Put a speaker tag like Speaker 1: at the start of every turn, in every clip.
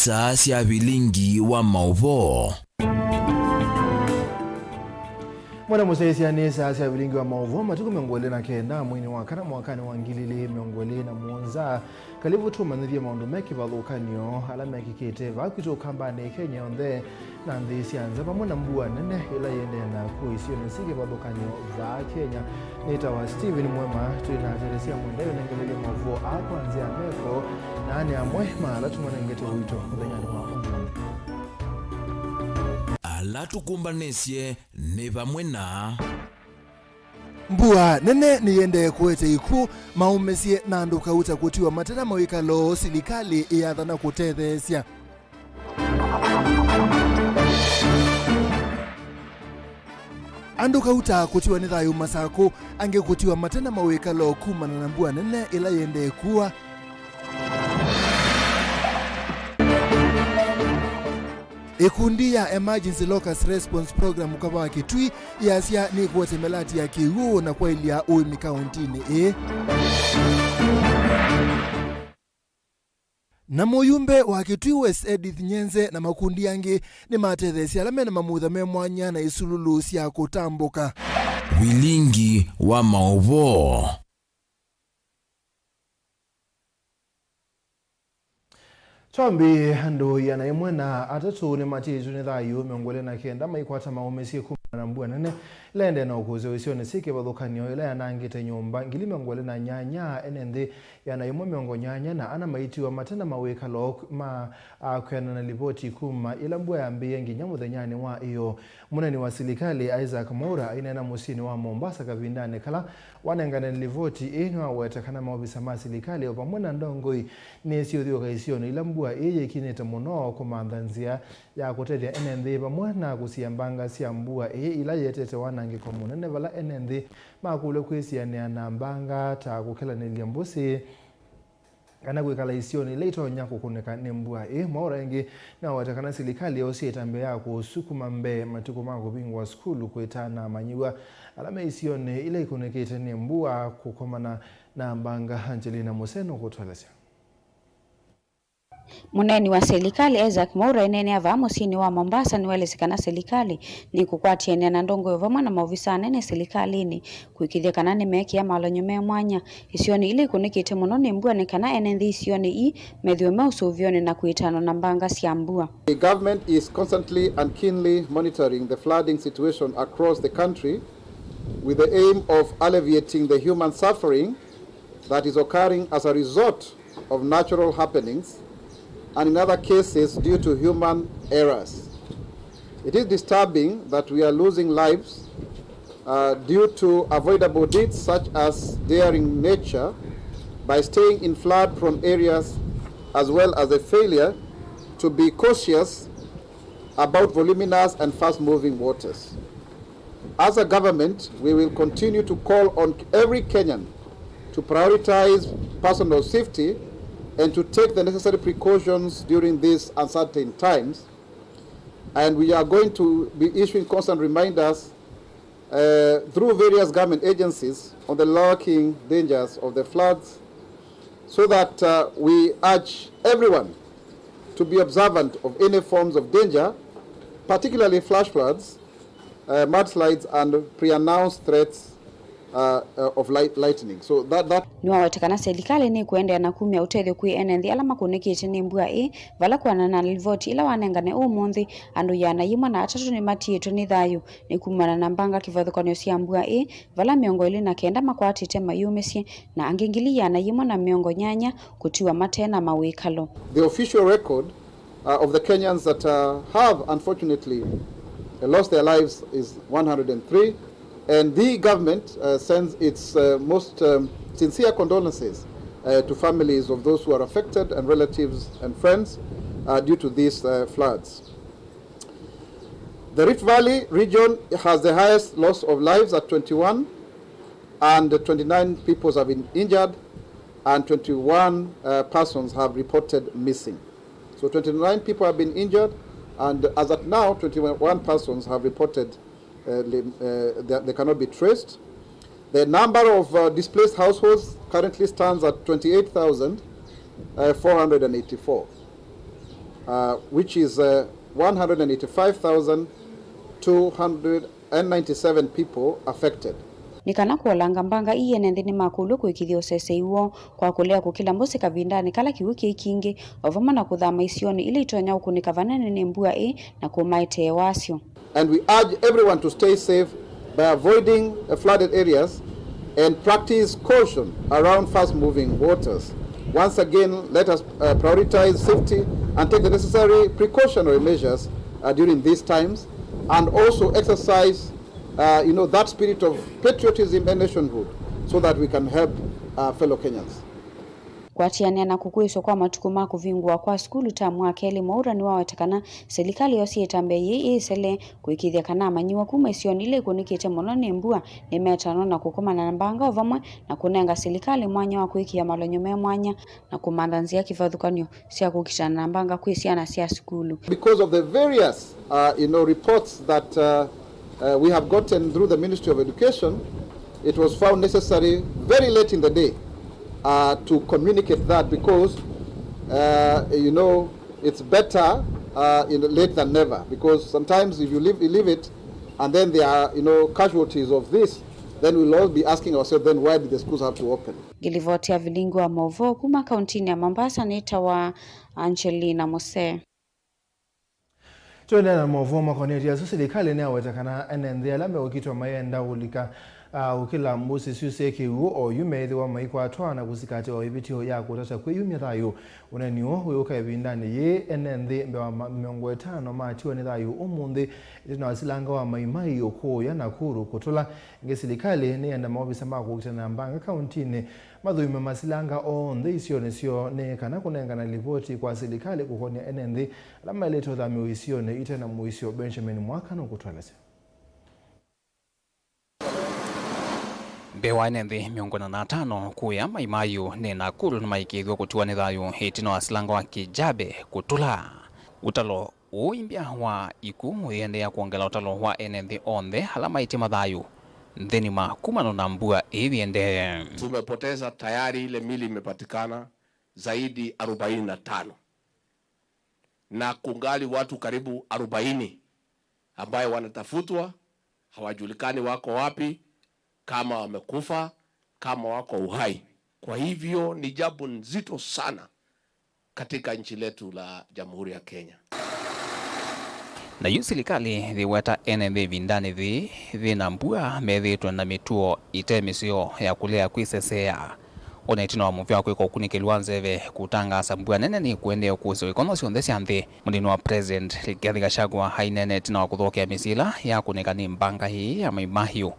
Speaker 1: saa cia bilingi wa mauvo.
Speaker 2: Mwana musaisia ni saa cia bilingi wa mauvo matuku miongole na kenda mwini wakana mwakani wangilili miongole na muonza kalibu tu manithia maundu meki vathukanio alama kikite vakwito kambani Kenya onthe na nthisi anza pamwe na mbua nene ila yende na kuisio nisike vathukanio va Kenya nita wa Steven Mwema tuina teresia mwendeo na ngelele mauvo akwanzia meko na ani amwe maala tumanengete wito kuthenya ni wa
Speaker 1: ala tukumbanesie ni vamwe na
Speaker 2: mbua nene ni yende kuete iku maumesie na andu kauta kutiwa matena mawikalo silikali iyathana kutetheesya andu kauta kutiwa ni thayu masako ange kutiwa matena mawikalo kumana na mbua nene ila yende kuwa ikundi ya Emergency Locust Response Program mukava Kitui yasia ni kuwete melati ya kiuo na kwa ilia uimi kauntini na muyumbe wa Kitui West Edith Nyenze na makundi yangi ni matethesia alame na mamutha me mwanya na isululu sia kutambuka
Speaker 1: bilingi wa mauvo.
Speaker 2: Chombi ndo yanaimwe na atatu ni matizu ni thayu miongole na kenda maikwata maumesi na mbua nene lende na ukuze usio nisike vathukanio ila yanangite nyumba ngili miongole na nyanya enende yanaimwe miongo nyanya na ana maiti wa matena mawekalo ma kwena na ripoti kuma ila mbua ya mbiye nginya muthenyani wa iyo muneni wa serikali Isaac Mwaura inena musini wa Mombasa kavindane kala wanengana ripoti ino awetekana maobisa ma serikali pamwe na ndongoi ni sio thio kaisio ila mbua eye kinete muno kumanthanzia ya kutethia enende pamwe na kusiambanga sia mbua ila yetete wanangi kwa munene vala enende makule kwisiania na mbanga ta kukelanilia mbusi kana kwikala isioni leto nyako kuneka ni mbua Mwaura ingi na watakana serikali yose itambe ya kusukuma mbe matuko mako bingwa skulu kwetana manyiwa alama isioni ile ikunekete ni mbua kukomana na mbanga Angelina Museno kutwalesya
Speaker 3: Muneni wa serikali Isaac Mwaura inene ava musini wa Mombasa ni welesikana serikali ni kukwatia na ndongo yovamwa na maofisa nene serikalini kuikithia kana ni meki ya malonyo me mwanya isioni ile ikunikite muno ni mbua nekana enenthi isioni i methio me usuvioni na kuitano na mbanga cia mbua.
Speaker 4: The government is constantly and keenly monitoring the flooding situation across the country with the aim of alleviating the human suffering that is occurring as a result of natural happenings and in other cases due to human errors. It is disturbing that we are losing lives due to avoidable deeds such as daring nature by staying in flood-prone areas, as well as a failure to be cautious about voluminous and fast-moving waters. As a government, we will continue to call on every Kenyan to prioritize personal safety and to take the necessary precautions during these uncertain times. And we are going to be issuing constant reminders through various government agencies on the lurking dangers of the floods, so that we urge everyone to be observant of any forms of danger, particularly flash floods, mudslides, and pre-announced threats of lightning. So that
Speaker 3: Nwa watakana serikali ni kuendea na kumia utethio kui enenthi ala makunikite ni mbua vala kuana na rivoti ila wanengane umuthi andu yana yimwe na atatu ni matietu ni thayu ni kumana na mbanga kivathukanio cia mbua vala miongo ili na kenda makwatite mayumesie na angingili yana yimwe na miongo nyanya kutiwa matena mawikalo.
Speaker 4: The official record of the Kenyans that have unfortunately lost their lives is 103. And the government sends its most sincere condolences to families of those who are affected and relatives and friends due to these floods. The Rift Valley region has the highest loss of lives at 21, and 29 people have been injured, and 21 persons have reported missing. So 29 people have been injured, and as at now, 21 persons have reported they cannot be traced. The number of displaced households currently stands at 28,484. which is 185,297 people affected.
Speaker 3: Nikana kuolanga mbanga iye nendini makulu kuikithio seseiwo kwa kulea kukila mbusi kavindani kala kiwiki ikingi ovama na kuthama isioni ili itonya ukunika vanene ni mbua na kumaite wasio.
Speaker 4: And we urge everyone to stay safe by avoiding flooded areas and practice caution around fast-moving waters. Once again, let us prioritize safety and take the necessary precautionary measures during these times, and also exercise that spirit of patriotism and nationhood so that we can help fellow Kenyans.
Speaker 3: Kwatiania na kukuiswa kwa matuku maku vingwa kwa skulu ta mwaka elimu ura ni wawatakana serikali yosi etambe isele kuikithia kana manyiwa kuma isioni ile kunikite mono ni mbua ni metano na kukomana na mbanga ovamwe na kunenga serikali mwanya wa kuikia malonyome mwanya na kumandanzia kifadhukanyo siya kukishana na mbanga kuisiana siya skulu.
Speaker 4: Because of the various reports that we have gotten through the Ministry of Education, it was found necessary very late in the day to communicate that, because it's better late than never, because sometimes if you leave it and then there are casualties of this, then we'll all be asking ourselves, then why did the schools have to open?
Speaker 3: Gilivotia vilingo wa Mauvo kuma kauntini ya Mombasa nita wa Angelina Mose.
Speaker 2: Tuende na Mauvo makonetia serikali ni awetakana enende alame ukitwa mayenda ulika ukila mbusi suseke o yume wa maikwa twana kusikati o ibitio yako tata kwiyumya thayo unaniwo uyoka ebindani ye enende mbewa miongo 5 matiwa ni thayo umundi ina wasilanga wa maimai okoya Nakuru kutola ngeserikali ni enda maobisa mako kutana mbanga kauntini madhuime masilanga onde isione sio ne kana kunengana ripoti kwa serikali kukonia enende lama leto dhamio isione itena muisio Benjamin Mwakano kutwalese.
Speaker 5: Bewa enende miongona na 5 kuya maimayu ni Nakuru na maikithwa kutua ni thayo hitino asilanga wa Kijabe kutula. Utalo uimbia wa iku uendea kuongela utalo wa enende onde halama itima thayo ndeni makumano na mbua hivi ende.
Speaker 6: Tumepoteza tayari, ile mili imepatikana zaidi 45 na kungali watu karibu 40 ambayo wanatafutwa, hawajulikani wako wapi, kama wamekufa, kama wako uhai. Kwa hivyo ni jambo nzito sana katika nchi letu la Jamhuri ya Kenya.
Speaker 5: Na yu serikali thiweta enende vindani thi na mbua methitwa na mituo itemisio ya kulea kwisesea. Ona itino wa muvya kwiko ukunikilwa nzeve kutangasa mbua nene ni kuendea kuzo ikono sionde sianthe. Mundino wa President Rigathi Gachagua hainene tina wa kuthokea misila ya kunekani mbanga hii ya maimahiu.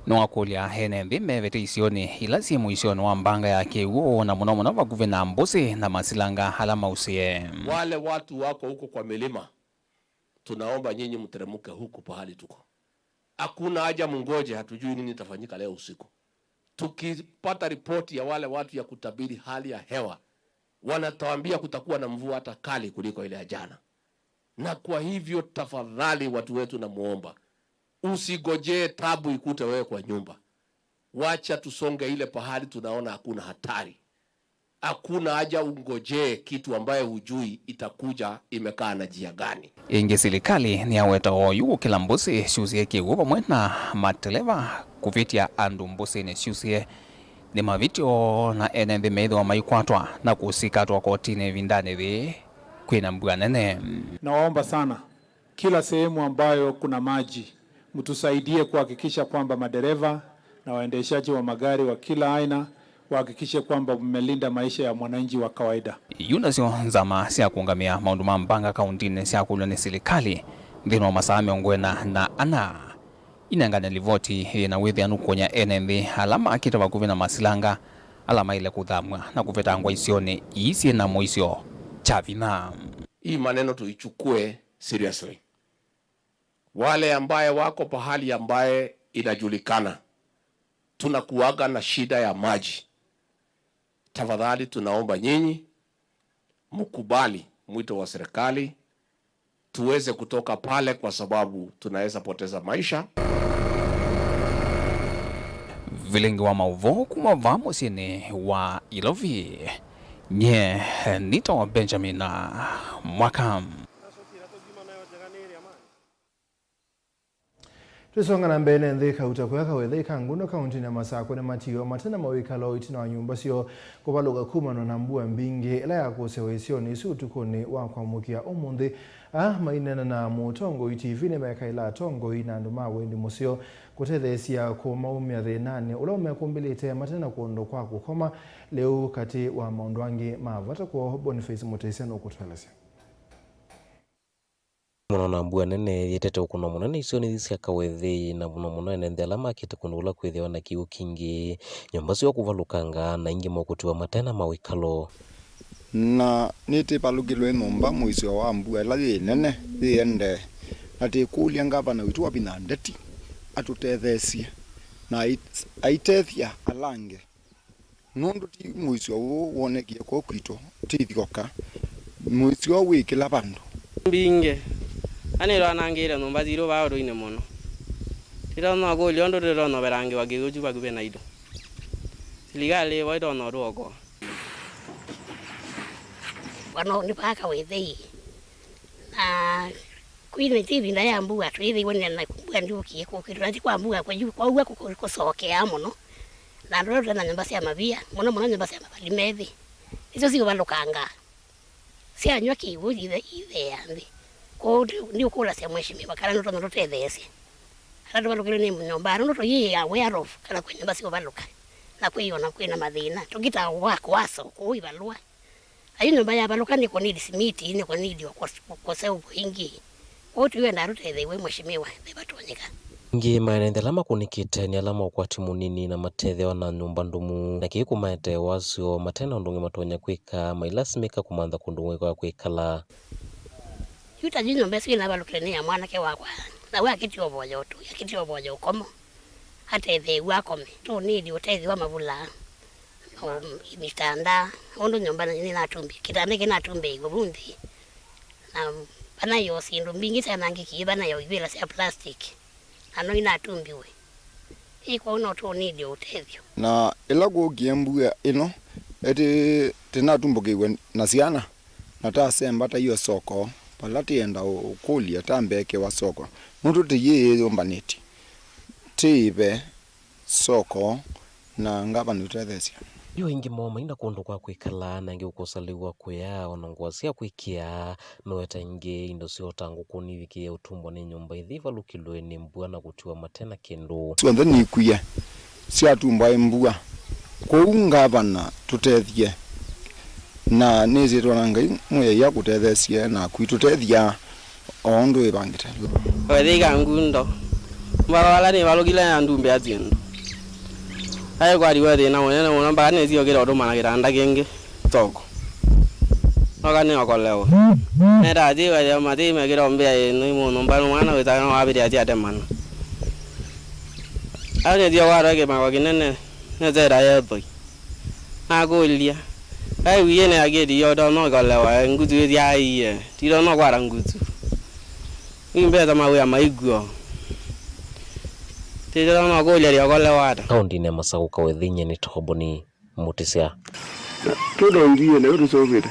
Speaker 5: Nwa kulia enende mevete isioni ila simu isioni wa mbanga ya kiuo na munomuna wa guvena mbusi na masilanga halama usie.
Speaker 6: Wale watu wako huko kwa milima, tunaomba nyinyi mteremuke huku pahali tuko. Hakuna haja mungoje, hatujui nini itafanyika leo usiku. Tukipata ripoti ya wale watu ya kutabiri hali ya hewa, wanatuambia kutakuwa na mvua hata kali kuliko ile ya jana. Na kwa hivyo tafadhali watu wetu na muomba, usigojee tabu ikute wewe kwa nyumba. Wacha tusonge ile pahali tunaona hakuna hatari. Hakuna haja ungojee kitu ambaye hujui itakuja imekaa na jia gani.
Speaker 5: Inge serikali ni aweta oyu kila mbusi shusie kiuwa mwena mateleva kufitia andu mbusi ni shusie ni mavitio na enende meidho wa maikwatwa na kusikatwa kotini vindani vi kwina mbua nene.
Speaker 7: Nawaomba sana kila sehemu ambayo kuna maji mtusaidie kuhakikisha kwamba madereva na waendeshaji wa magari wa kila aina wahakikishe kwamba mmelinda maisha ya mwananchi wa kawaida.
Speaker 5: Yunasio nzama siya kuungamia maundu mambanga kauntini siya kulwa ni serikali ndino wa masaa miongwena na ana inangane livoti na withi anukonya enende alama akita wakuvina masilanga alama ile kuthamwa na kuvetangwa isione isi na moisio chavina.
Speaker 6: Hii maneno tuichukue seriously. Wale ambaye wako pahali ambaye inajulikana tunakuaga na shida ya maji, tafadhali tunaomba nyinyi mkubali mwito wa serikali tuweze kutoka pale, kwa sababu tunaweza poteza maisha.
Speaker 5: Vilingi wa Mauvo kuma vamo sini wa Ilovi nye nito Benjamin Mwakam.
Speaker 2: Twisonga na mbele nthi kauta kweka wethe ikanguno kaunti na Masako na matiyo matena mawikalo itina wa nyumba sio kubaluga kumano na mbua mbingi ila ya kusewa isio ni isu tukuni wa kwa mukia omunthi mainena na mutongo TV ne meka ila tongo ina nduma wendi musio kutethesia kuma umya thinani ula umekumbilite matena kuondo kwa kukoma leo kati wa maundu wangi mavata kwa Boniface Mutesia no kutwelesya
Speaker 8: Mwana mbua nene yetete ukuno munene isio ni dhisi ya kawethi na muna munene ndhelama kite kundula kwethiwa na kiu kingi nyumbasi wa kuvalukanga na ingi mokutiwa matena mawikalo
Speaker 9: na niti palugilwe nomba muisio wa mbua ila nene thiende na tikulia ngavana witu wa binandeti atutethesia na aitethia alange nundu ti muisio huu wonekie kwa kwito tithioka muisio wikila bandu
Speaker 10: binge ani ranangire nomba ziro ba roine mono tira no go liondo ro no berange wage goju bagube na ido ligale wa do no rogo
Speaker 11: wano ni paka wethei na kwini TV na ya mbua twithi wone na mbua ndio kieko kirati kwa mbua kwa juu kwa uwa kusokea mono na ndo na nyumba cia mavia mono nyumba cia mabali methi izo sio balukanga cia anywa kiwu ithe yandi ko ni ukula cia mheshimiwa kana ndo ndo tethesi kana ndo balukile ni nyumba ndo yi aware of kana kwa nyumba sio baluka na kuiona kwina mathina tugita wako waso kuibalua ayo nyumba ya baluka ni ko need simiti ni ko need kwa sababu ingi wote wenda rutethewe mheshimiwa bebatonyeka
Speaker 8: ngi maendelama kunikite ni alama ukwati munini na matetheo na nyumba ndumu na kiku maete wasio matena ndungi matonya kwika mailasimika kumantha kundungu kwa kwikala
Speaker 11: yuta jinyo mbesi na balukile ya mwanake wakwa na wa kiti obojo tu ya kiti obojo komo hata ethe wakome tu nidi utethi wa mavula mitanda ondo nyumba ni natumbi kitande kina tumbe igobundi na bana yo sindu mbingi sana ngiki bana yo ibela sia plastic ano inatumbiwe iko uno tu nidi utethio
Speaker 9: na ila kugiembua ino eti tinatumbukiwe na ciana na ta sembata hiyo soko palati enda ukulia tambeke wa soko muntu tiye yombaneti tibe soko na ngaba nutethesia
Speaker 8: yo ingi moma inda kundu kwa kwikala na ingi ukosaliwa kuya onongwa sia kwikia meweta ingi indo sio tangu kunivikia utumbo ni nyumba ithiva lukilwe ni mbua na kutiwa matena kendo
Speaker 9: swanda ni kuya sia tumba mbua ko ngabana tutethie na nezi twananga mwe ya kutethesia na kwitutethia ondo ibangita
Speaker 10: wethiga ngundo wala ni balugile ya ndumbe aziendo ayo kwa riwe na wona wona ba ne zio gero doma na giranda genge toko oga ne okolewo era diwa ya mati me gero mbe no mo no ba mwana we ta no abiri ati ademana ane dio wara ke ma waginene ne zera ya boy agolia ai wiye ne agedi yo do no golewa ngutu ya iye ti do no gwara ngutu imbe ta ma we ama iguo tiro no golia ya golewa
Speaker 8: kaundi ne Masako kawethinye ni Toboni Mutesia
Speaker 9: todo ndiye ne rusogete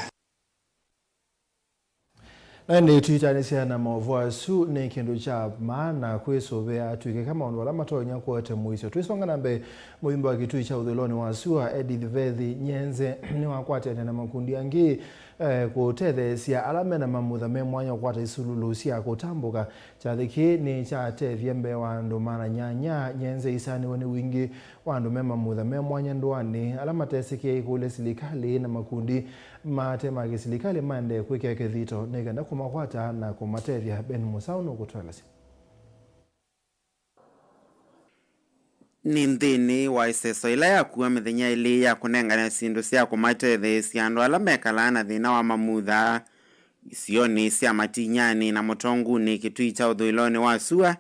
Speaker 2: na ndi tuitanisia na mauvua su ni kindu cha maana kwisovea tuike kama ondu ala matonya kuote muisio twisonga nambe muimbo wa kitui cha uthiloni wa sua Edith Vethi Nyenze ni wakwate na makundi angi kutethesia alame na mamutha me mwanya kwata isululu cia kutambuka chathiki ni cha tethie mbe wa andu mana nyanya Nyenze isani woni wingi wa andu me mamutha me mwanya ndwani alama tesike ikule silikali na makundi matema gisilikali mande kwikeke thito negenda kumakwata na kumatethia Ben Musauno kutwelasi
Speaker 12: nindini wa iseso ila ya kuwa mithenya ili ya kunengana sindu cia kumatethesia andu ala mekala na thina wa mamutha isioni cia matinyani na mutonguni kitui cha uthiloni wa sua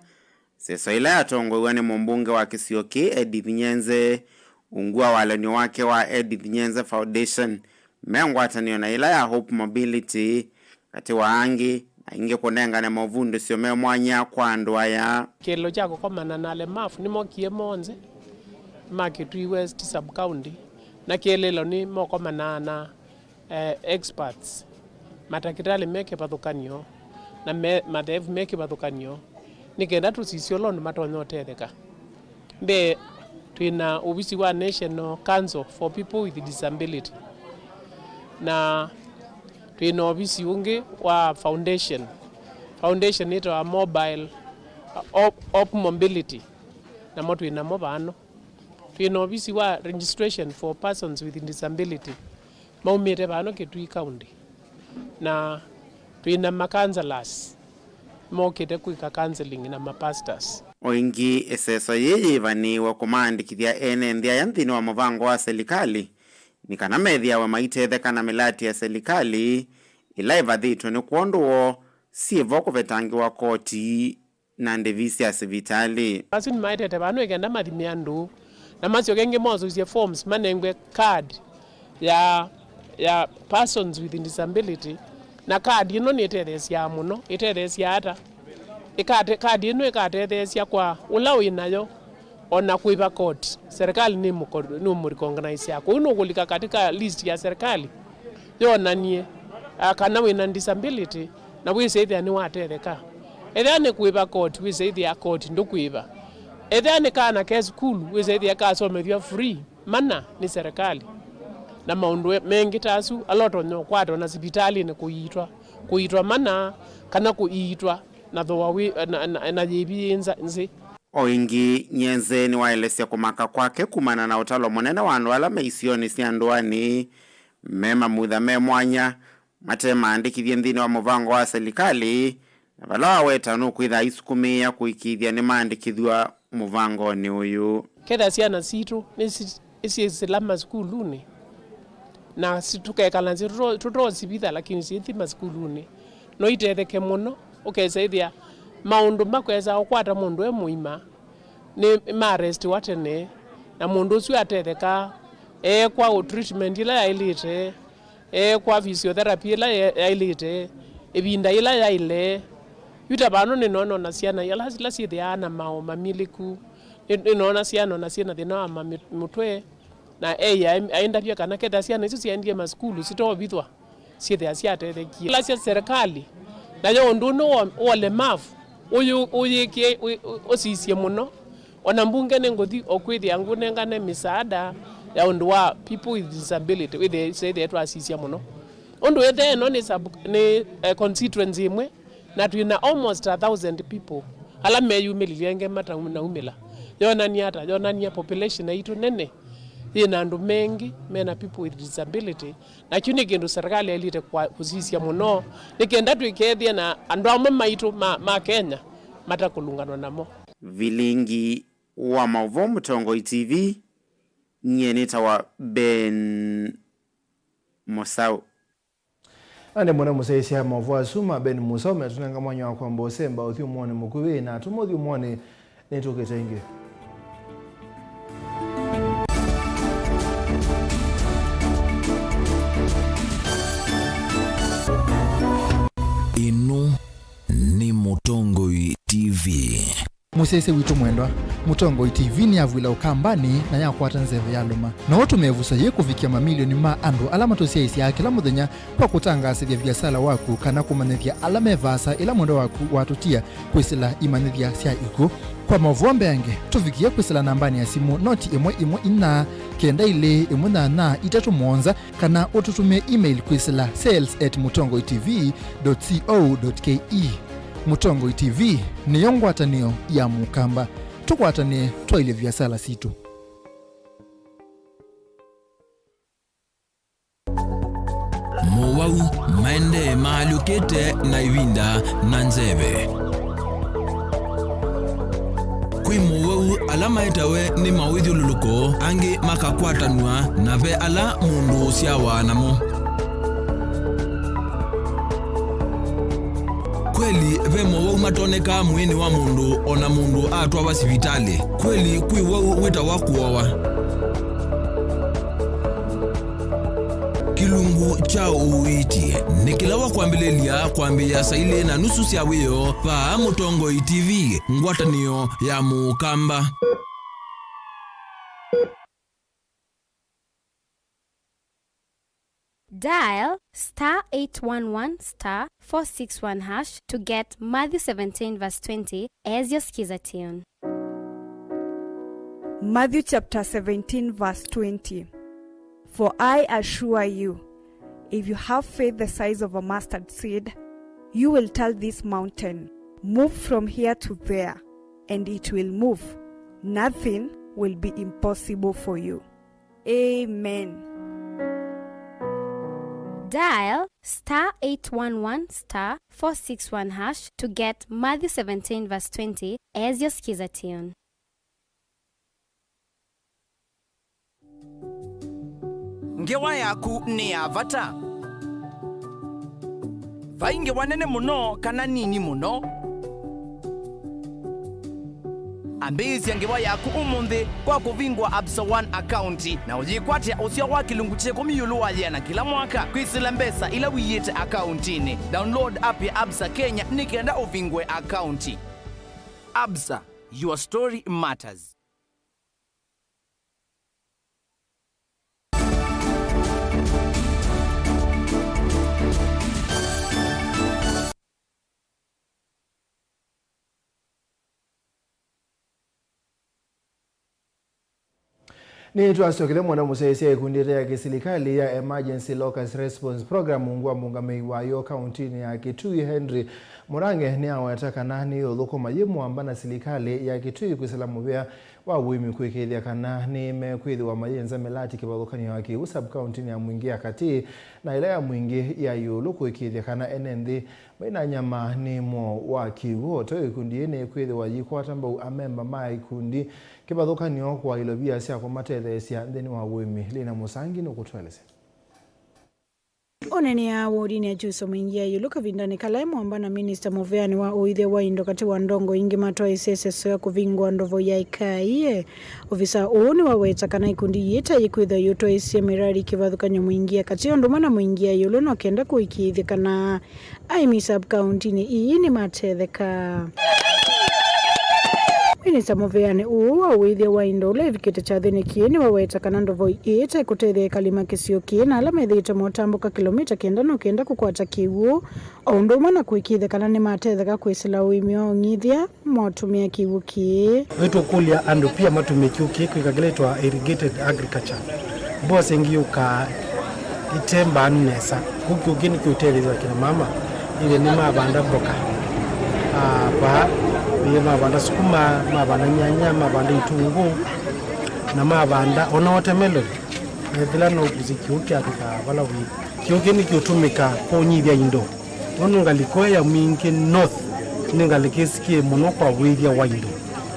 Speaker 12: seso ila ya tongo ni mumbunge wa Kisioki Edith Nyenze ungua walani wake wa Edith Nyenze Foundation mengwatanio na ila ya Hope Mobility kati wa angi na inge kunengana mavundu sio me mwanya kwa andu aya
Speaker 13: kelo chako komana na lemafu ni mokie monze Makitui West sub county na kelelo ni mokomana na experts matakitali meke pathukanio na mathevu meke pathukanio nikenda tusisio londo matonyo tetheka mbe twina ubisi wa National Council for People with Disability na twina ubisi ungi wa foundation ito a mobile op mobility na moto ina mobano twina ubisi wa registration for persons with disability maumire bano Kitui County na twina makanzalas mokete kuika counseling na mapastors
Speaker 12: oingi eseso yeyivaniwa kumandikithia ene nthia ya nthini wa muvango wa serikali ni kana methia wa maitetheka na milati ya serikali ila ivathitwe ni kuonduo sivo kuvetangiwa koti na ndivisi ya sivitali
Speaker 13: basi ni maitete bano igenda mathimia ndu na masio genge mozo cia forms manengwe card ya persons with disability na card ino ni itethesia muno itethesia ata kadi ino ikatethesia kwa ula winayo ona kuiva court serikali ni murikonganize yako uno kulika katika list ya serikali yonanie kana wina disability na wiseithia ni watetheka ethani kuiva court wiseithia court ndo kuiva ethani kana ke school wiseithia ka somethia free mana ni serikali na maundu mengi tasu aloto nyo kwato na hospitali ni kuitwa mana kana kuitwa na thowawi na jibinza nzi
Speaker 12: oingi nyenze ni waelesia kumaka kwake kumana na utalo munene wa andu ala meisioni cia nduani mema mutha me mwanya matema andikithie nthini wa muvango wa serikali na vala waweta no kwitha isukumia kuikithia ni maandikithwa muvango ni uyu
Speaker 13: ketha ciana citu isi silama skuluni na situkekala nzi tutosibitha lakini sithima skuluni no itetheke muno ukesaithia maundu makweza ukwata mundu e muima ni arrest watene na mundu ucio atetheka kwa treatment ila yailite kwa physiotherapy ila yailite ibinda ila yaile yuta bano ni nono na ciana ila ciithiana mao mamiliku ni nono ciana na ciana thina wa mutwe na aindavia kana ketha ciana icio ciendie maskulu sitobithwa ciithia ciatethekia ila cia serikali na yo ndu no olemavu uyike osisie muno ona mbunge nengothi okwithia ngunengane misaada ya undu wa people with disability with say that asisia muno undu ethe no ni constituency imwe na twina almost 1,000 people ala meyumililienge mata na umila yonania population itu nene ina andu mengi mena people with disability na kuni kindu serikali elite kwa kusisia muno nikenda twikethia na andu amwe maitu ma Kenya matakulunganwa namo
Speaker 12: vilingi wa Mauvo Mutongo TV nyeneta wa Ben Musau
Speaker 2: ane mwana musaisi ya Mauvo Asuma Ben Musau metunanga mwanya wa kwa mbosemba uthi umwone mukuwe na tumothi umwone netoketenge
Speaker 1: inu ni Mutongo TV
Speaker 14: musese witu mwendwa Mutongo TV ni avwila ukambani na yakwata nzeve ya luma na watu mevusa ye kufikia mamilioni ma andu alama tosia isi ya kila muthenya kwa kutangasa vya vyasala waku kana kumanethia alama evasa ila mwendo waku watutia kwisila imanethia sia iku kwa mavombe yange tufikia kwisila nambani ya simu noti imwe ina kenda ile imwe na itatu mwonza kana ututume email kwisila sales@mutongotv.co.ke Mutongo TV ni yongwatanio ya mukamba tukwatanie twaile vyasala situ
Speaker 1: Mowau maende maalukete na ivinda na nzeve kwi mowau alama itawe ni mawidhi luluko angi makakwatanwa na ve ala mundu siawa namo kweli ve mowau matoneka mwini wa mundu ona mundu atwa wa sivitali kweli kwi wau wita wakuowa kilungu cha uiti nikilawa kuambilelia kuambia saile na nusu sia wiyo pa Mutongo TV ngwatanio ya mukamba
Speaker 15: Dial *811*461# to get Matthew 17 verse 20 as your skiza tune.
Speaker 16: Matthew chapter 17 verse 20. For I assure you, if you have faith the size of a mustard seed, you will tell this mountain, move from here to there, and it will move. Nothing will be impossible for you. Amen.
Speaker 15: Dial *811*461# to get Matthew 17 verse 20 as your skiza tune.
Speaker 17: Ngewa yaku ni avata. Vainge wanene muno kana nini muno. Ambizi ngewa yaku umunde kwa kuvingwa Absa One account na ujikwate usia wa kilungu cheko miyulu na kila mwaka kwisila mbesa ila wiyete accountini. Download app ya Absa Kenya nikenda uvingwe account. Absa, your story matters.
Speaker 2: Ni tuasokele mwana musaisia ikundire ya kisilikali ya Emergency Locust Response Program mungwa mungamei wa yo countini ya Kitui Henry Murange ni awataka nani oloko mayimu ambana silikali ya Kitui kusalamu bia wa wimi kuikidhia kana ni mekuidhi wa mayenza melati kibalokani waki usab countini ya mwingi ya kati na ila ya mwingi ya yulu kuikidhia kana NND maina nyama ni mo waki woto ikundi ene kuidhi wa yikwata mba amemba maa ikundi kibalokani wakwa ilobia siya kwa matethesia ndeni wa wimi lina musangi nukutuelese.
Speaker 18: Onene ya wodini ya juso mwingia yuluka vindani kalaimu ambana Minister Muveani wa uidhe wa indo kati wa ndongo ingi matoa isese soya kuvingwa ndovo ya ikaiye. Ofisa uoni wa weta kana ikundi yeta yikuidha yuto isi ya mirari kivadhukanyo mwingia kati ondumana mwingia yulu no kenda kuikiidhi kana aimi sub-countini iini matetheka. Minister Muveani uwa uidhe wa indo ule vikete chathini kieni wa weta kana ndovo ita ikutethia kalima kisio kiena ala methita motambuka kilomita kenda no kenda kukwata kiwu onduma na kuikithe kana ni matetheka kwisila uimio ngithia motumia kiwu ki
Speaker 19: wetu kulia andu pia matumia kiwu ki kwikagiletwa irrigated agriculture bose ngiuka itemba nesa kuku gini kuteleza kina mama ile ni mabanda boka ba mabanda sukuma, mabanda nyanya, mabanda itungu na mabanda ona watermelon. Vila no kuzikiuki akika wala wi. Kiuki ni kiutumika konyithia indo. Ono ngalikoya mingi north ningalikisikie muno kwa withia wa indo.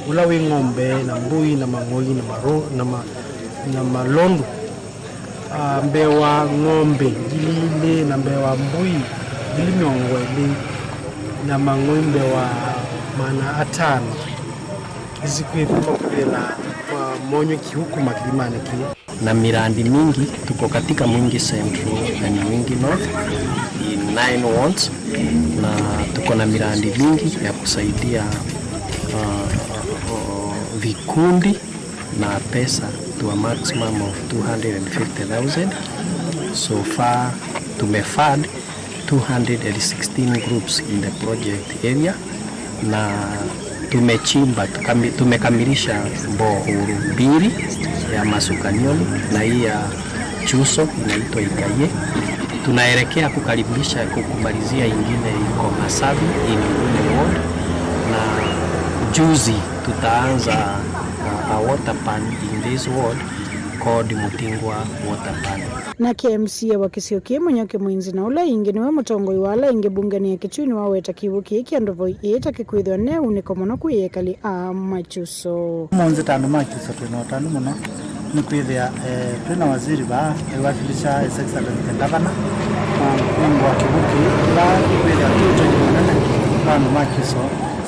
Speaker 19: Ula wi ng'ombe na mbui na mang'oi na maro na malondu. Mbewa ng'ombe gilile na mbewa mbui gili miongweli na mang'oi mbewa mana atano izikwetu kwa monyo kihuku makilimane kiyo
Speaker 20: na mirandi mingi tuko katika Mwingi Central na Mwingi North in 9 wards na tuko na mirandi mingi ya kusaidia vikundi na pesa to a maximum of 250,000. So far tumefund 216 groups in the project area na tumekamilisha bohuru mbili ya Masukanioni na hii ya Chuso inaitwa Ikaye. Tunaelekea kumalizia ingine iko Masavi in Ule Ward na juzi tutaanza a water pan in this ward called Mutingwa water pan.
Speaker 18: Na KMC wa kisio kimunyoke mwinzi na ula ingi niwe mutongoi wala ingi bungani ya Kitui wa weta kivuki iki andovo ieta kikuidhwa ne uniko mono kuyekali Machuso.
Speaker 19: Mwonzi tanu Machuso tunotanu mono ni kuidhia tuna waziri ba wakilisha Excellent Governor wa kivuki la kuidhia tuto mwanane tanu Machuso.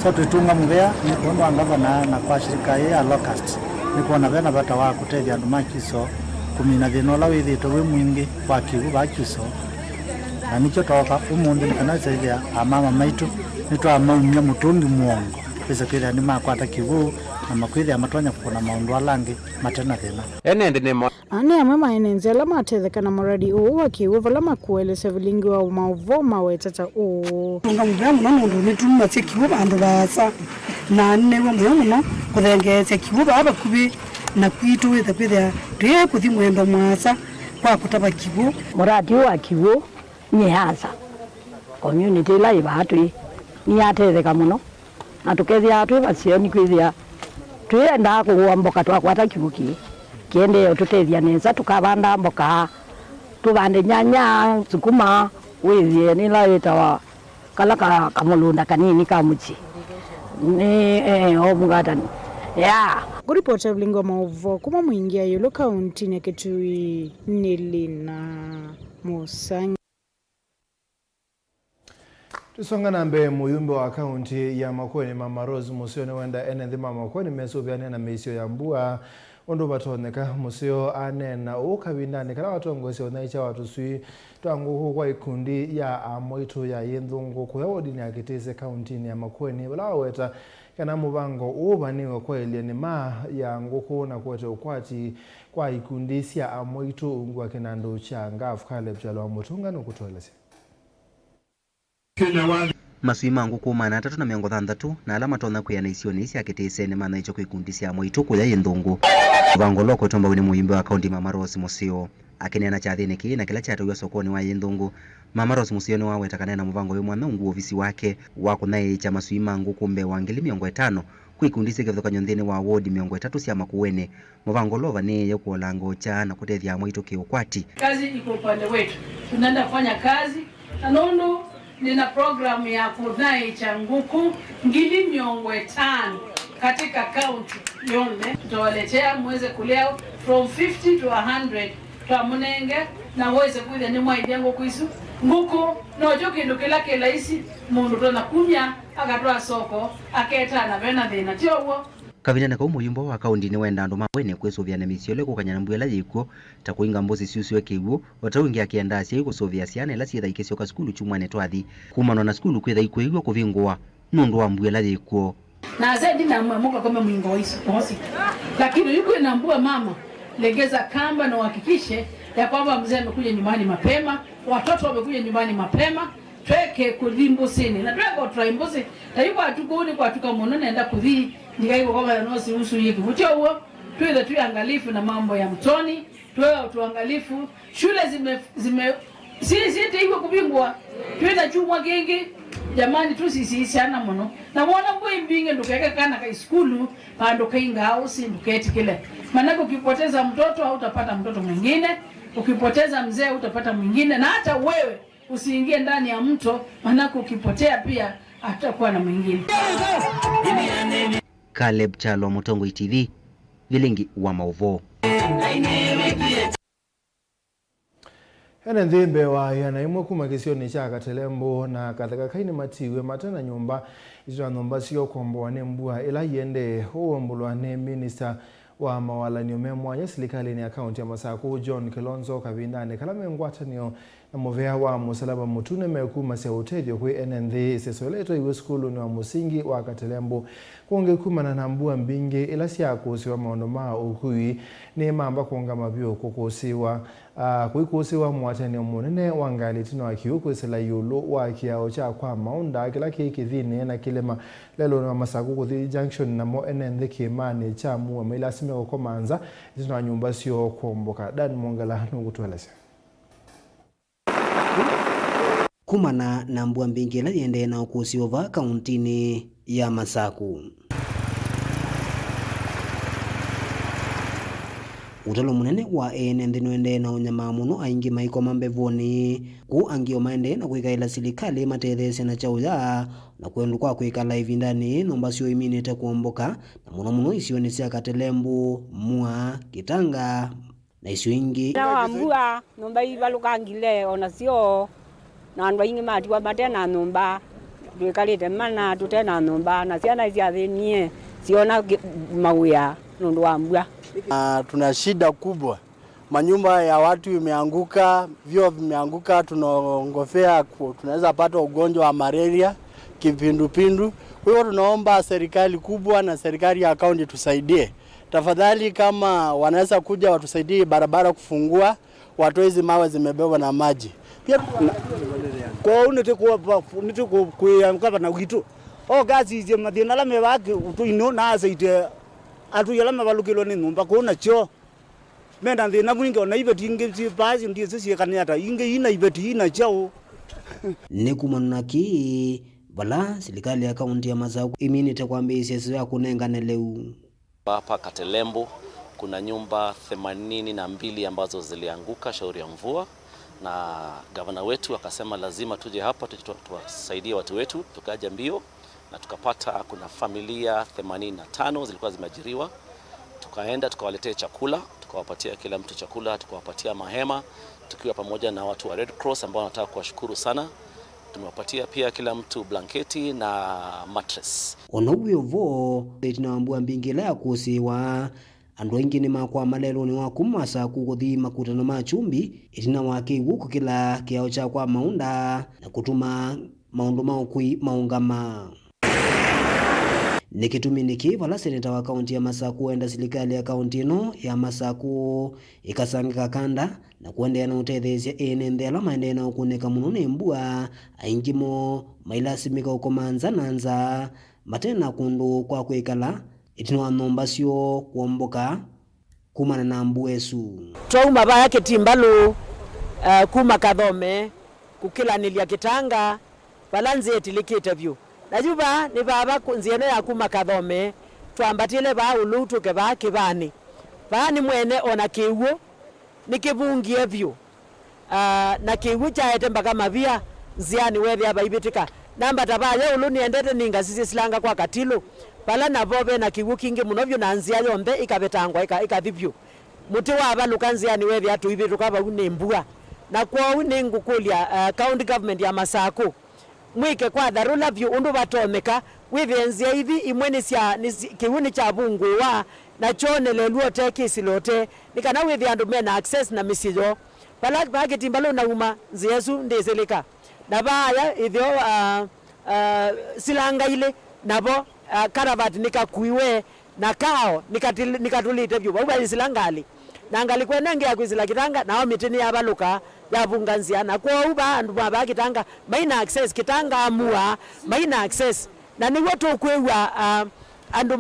Speaker 19: So tutunga Muvea ni kuondo Governor na kwa shirika ya Locust ni kuona vena bata wa kutethia Machuso kumina thina la withito wi mwingi wa kiwu bakiso na nicho toka umundi kana saidia amama maitu nitwa maumya mutundi muongo pesa kile ni makwata kiwu
Speaker 21: na makwithia matwanya kuna maundu alangi matena thina
Speaker 22: enende nemo
Speaker 18: ane amwe maenenzi ala matethekana muradi uu wakiuwa vala makuelesya vilingi wa mauvo mawetata uu
Speaker 23: tunga muvea muno mundu nitumasya kiwu vandu vasa na newe muyo muno kuthengeesya kiwu vaa vakuvi na kwitu withe kwithia twie kuthi mwendo mwasa kwa kutava kiwu
Speaker 24: muradi wa kiwu ni hasa community la ivatwi ni atetheka muno na tukethia twi vacioni kwithia twenda kugua mboka twakwata kivuki kiende tutethia neza tukavanda mboka tuvande nyanya sukuma withie ni la itawa kala kamulunda kanini kamuchi ni omugatani ya
Speaker 18: kuripota vilingi wa mauvo kuma mwingia yolo kaunti ni Kitui Nilina Musangi.
Speaker 2: Tusonga nambe muyumbe wa kaunti ya Makueni Mama Rose Musio wenda enenthi Mama Makueni mesubiane na meisio ya mbua ondo batoneka musio anena ukabindani kana watongosi onaicha watusui twangu kwa ikundi ya amoito ya yendhungu kwa wodi ni akitese kaunti ya Makueni wala weta kana mubango ubaniwe kwa elieni ma ya nguku na kwete ukwati kwa ikundi sia amoito ngwa kinando cha ngafu kale bjalo mutunga no kutolese
Speaker 25: Masuima nguku mana 360 na alama tona kuyana isioni isi akitese ne mana icho kwikundi sia amoito ya yendhungu bango loko tomba wini muimbe wa kaunti Mama Rose Musio akinena cha thiniki na kila chatu ya sokoni wa yendhungu Mama Rose Musio ni wawe takanena mubango we mwana ungu ofisi wake wako naye cha masuima nguku mbe wa 50 kwikundisi kivyoka nyondhini wa ward 300 sia Makueni mubango lova ni yoko lango cha na kutethia amoito kiukwati
Speaker 26: kazi iko upande wetu tunaenda kufanya kazi na nondo nina program ya kudai cha nguku 500 katika county yonde tutawaletea muweze kulea from 50 to 100 kwa munenge na uweze kuja ni mwaidengo kuisu nguku no joki ndukela kelaisi mundu tona kumya akatoa soko aketa na bena thina tiowo
Speaker 25: kavinana kwa umuyumbo wa kaunti ni wenda ndo Makueni kwesuvia na misiole kukanyana mbwela yikuo takuinga mbozi siusiwe kiwu watawingi akiandasi yiko sovia siane la sietha ikesio ka skulu chumwane twathi kumano na skulu kwetha ikuigwa kuvingwa nundu wa mbwela yikuo
Speaker 26: na zaidi na mwamuka kama mwingo hizo hosi lakini yuko inaambua mama legeza kamba na uhakikishe ya kwamba mzee amekuja nyumbani mapema watoto wamekuja nyumbani mapema tweke kulimbusini na tweko traimbusi tayuko atukuni kwa tukamono naenda kudhi ndikaiko kama nosi usu yiki mutio huo tuwe tuangalifu na mambo ya mtoni tuwe tuangalifu shule zime sisi iko kubingwa tuwe chumwa gengi jamani tusisi ana mono na mwana mbwe mbinge ndukeka kana ka skulu pando kainga house nduketi kile maana ukipoteza mtoto hautapata mtoto mwingine ukipoteza mzee utapata mwingine na hata wewe usiingie ndani ya mto maana ukipotea pia atakuwa na mwingine.
Speaker 25: Caleb Chalo Mutongo TV vilingi wa mauvo
Speaker 2: Hene ndhimbe wa yanaimwe kumakisio ni chaka telembo na kathaka kaini matiwe matana nyumba izwa nomba sio kombo wane mbua ila yende huo mbulu wane minister wa mawala ni umemwanya silikali ni akaunti ya Masaku John Kilonzo kabindani kalame ngwatanio na movea wa musalaba mutune mekuma se utedio kwe NND sesoleto iwe skulu ni wa musingi wa katelembo kuonge kuma na nambua mbinge ila siya kusiwa maondoma ukui ni mamba kuonga mabio kukusiwa kuikusiwa mwatani umunene wangali tino wa kiuku sila yulu wa kiao cha kwa maunda kila kikithini na kilema lelo na Masaku kuthi junction na mo NND kimani cha muwa mailasime kukomanza tino wa nyumba sio kuomboka Dan Mongala nukutuelese
Speaker 27: kumana na mbua mbingi la yende na ukusi ova kauntini ya Masaku. Utalo munene wa NND nwende na unyama muno aingi maiko mambevoni ku angio maende na kuikaila silikali matethese na chauya na kuendu kwa kuikala ivindani nomba sio iminete kuomboka na muno isioni sia katelembu mua kitanga na isio ingi
Speaker 28: na mbua nomba ivalukangile ona sio na andu ingi matiwa matena nomba tuikalite mana tutena nomba na ciana cia thinie siona mauya nundu wa mbua.
Speaker 21: Tuna shida kubwa, manyumba ya watu imeanguka, vyoo vimeanguka, tunaongofea tunaweza pata ugonjwa wa malaria kipindupindu. Kwa hiyo tunaomba serikali kubwa na serikali ya kaunti tusaidie. Tafadhali kama wanaweza kuja watusaidie barabara kufungua, watoe hizi mawe zimebebwa na maji. Pia
Speaker 3: kwa unete kuamka na witu. Gazi je madina la mebaki utuino na asaite atu yala mabalukilo ni numba kuna cho. Menda ndina mwingi na ibeti inge basi ndiye sisi kanata inge ina ibeti ina chao.
Speaker 27: Nekumanaki bala serikali ya kaunti ya Masaku iminite kwamba isiyo ya kunengana leo.
Speaker 4: Hapa Katelembo kuna nyumba 82 ambazo zilianguka shauri ya mvua, na gavana wetu akasema lazima tuje hapa tuwasaidie watu wetu. Tukaja mbio na tukapata kuna familia 85 zilikuwa zimeajiriwa. Tukaenda tukawaletea chakula, tukawapatia kila mtu chakula, tukawapatia mahema tukiwa pamoja na watu wa Red Cross ambao nataka kuwashukuru sana. Tumewapatia pia kila mtu blanketi na mattress.
Speaker 27: Onobyovo betinambua mbingila ya kusiwa andu ingine makwa malelo ni wakumasa kukuthi makutano machumbi itina wake guku kila kiao cha kwa maunda na kutuma maundu maukui maungama. Nikitumi nikiva la seneta wa kaunti ya Masaku enda serikali ya kaunti no ya Masaku ikasangika kanda na kuendea na utethesya enendela maendena ukuneka muno nembua aingimo mailasimika ukomanza nanza matena kundu kwa kwikala itino anomba sio kuomboka kumana na mbuesu
Speaker 28: trauma ba yake timbalu kuma Kathome kukila nilia kitanga balanze etilikite vyu najuba ni baba kunziene ya kuma Kathome twambatile ba ulutu ke ba kibani bani mwene ona kiwo nikibungie vyu na kiwu chaete mpaka mavia ziani wethi aba ibitika namba tabaye ulu niendete ninga sisi silanga kwa katilo pala na bobe na kiwu kingi munovyo na nzia yombe ikabetangwa ikathipyu muti wa baluka nziani wethi atu ibituka ba unembua na kwa unengukulia county government ya Masaku mwike kwa dharura vyu undu batomeka withenzia hivi imweni cia kiwuni cha bungu wa na chone leluo teki silote nikana withi andu mena access na misijo pala paketi mbalo na uma nziesu ndezeleka na baya ithio silanga ile nabo karavat nikakuiwe na kao nikatulite vyu baba silangali na ngali kwenenge ya kwizila kitanga na mitini ya baluka ya bunganzia na kwa uba andu baba kitanga maina access kitanga amua maina access na ni watu kwewa andu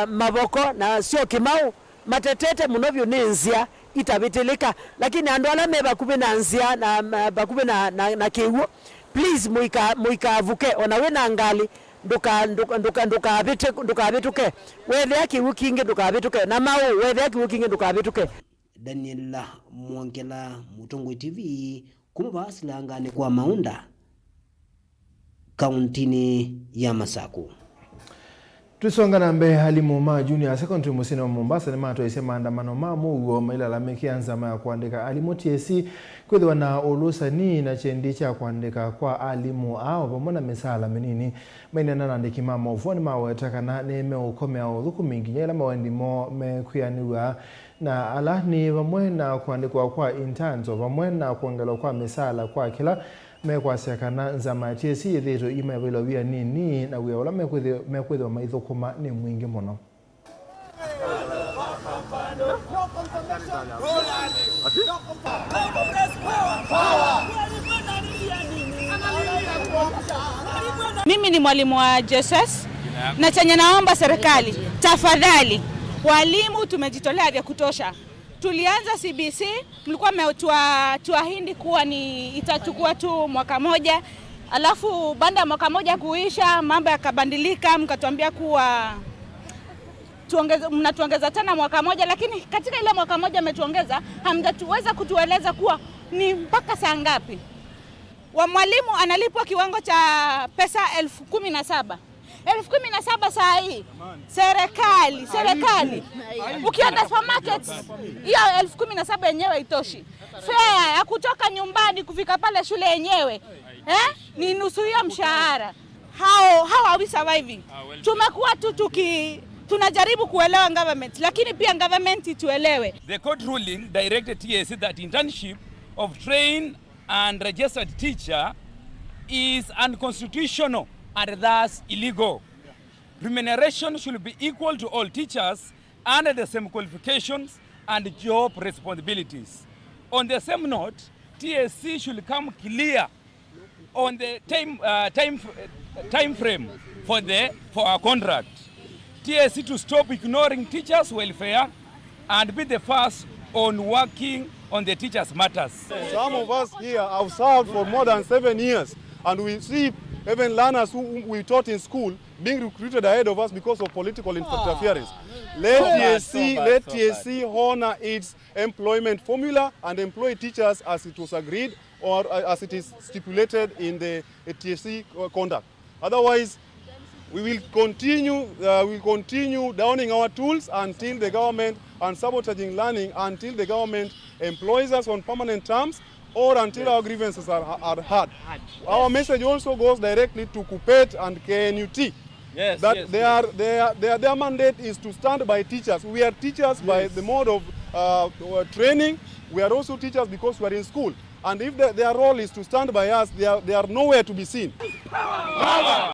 Speaker 28: maboko na sio kimau matetete munovyo nenzia itabitilika lakini andu ala meba kubi na nzia na bakubi na kiwo please muika avuke ona wena ngali nduka abituke wethe akiwu kingi nduka abituke na mau wethe akiwu kingi nduka abituke.
Speaker 27: Daniela Mwangela, Mutongo TV, kumabasila ngane kwa maunda kauntini ya Masaku.
Speaker 2: Tusonga na mbe halimu ma junior secondary musini wa Mombasa ni mato ise maandamano mamugo mailalamiki anzama ya kuandika alimu TSC kwethwa na olusani na chendicha kuandika kwa alimu ao pamona misala minini maina nanandiki mama ufoni mawetaka na neme ukome au dhuku mingi nyela mawendimo mekuyaniwa na ala ni vamwe na kuandikwa kwa intanzo vamwe na kuangelo kwa misala kwa kila mekwasekana nzama TSC thito imebelowia nini na wiola mekwethwa maithukuma ni mwingi muno.
Speaker 5: Mimi ni mwalimu wa JSS na chenye naomba serikali tafadhali walimu tumejitolea vya kutosha. Tulianza CBC, mlikuwa mmetuahidi kuwa ni itachukua tu mwaka moja. Alafu baada ya mwaka moja kuisha mambo yakabadilika, mkatuambia kuwa mnatuongeza tena mwaka moja, lakini katika ile mwaka moja mmetuongeza hamjatuweza kutueleza kuwa ni mpaka saa ngapi. Wa mwalimu analipwa kiwango cha pesa 17,000. 17,000 saa hii. Serikali. Ukienda supermarkets, hiyo 17,000 yenyewe itoshi. Fare ya kutoka nyumbani kufika pale shule yenyewe, ni nusu ya mshahara. How are we surviving? Tumekuwa tunajaribu kuelewa government, lakini pia government ituelewe.
Speaker 6: The court ruling directed TSC that internship of trained and registered teacher is unconstitutional and thus illegal. Remuneration should be equal to all teachers under the same qualifications and job responsibilities. On the same note, TSC should come clear on the time frame for our contract. TSC to stop ignoring teachers' welfare and be the first on working on the teachers' matters.
Speaker 7: Some of us here have served for more than 7 years, and we see even learners who we taught in school being recruited ahead of us because of political interference. Let TSC honor its employment formula and employ teachers as it was agreed or as it is stipulated in the TSC conduct. Otherwise, we will continue downing our tools until the government and sabotaging learning until the government employs us on permanent terms or until our grievances are heard. Our message also goes directly to KUPPET and KNUT. Their mandate is to stand by teachers. We are teachers by the mode of training. We are also teachers because we are in school. And if their role is to stand by us, they are nowhere to be seen.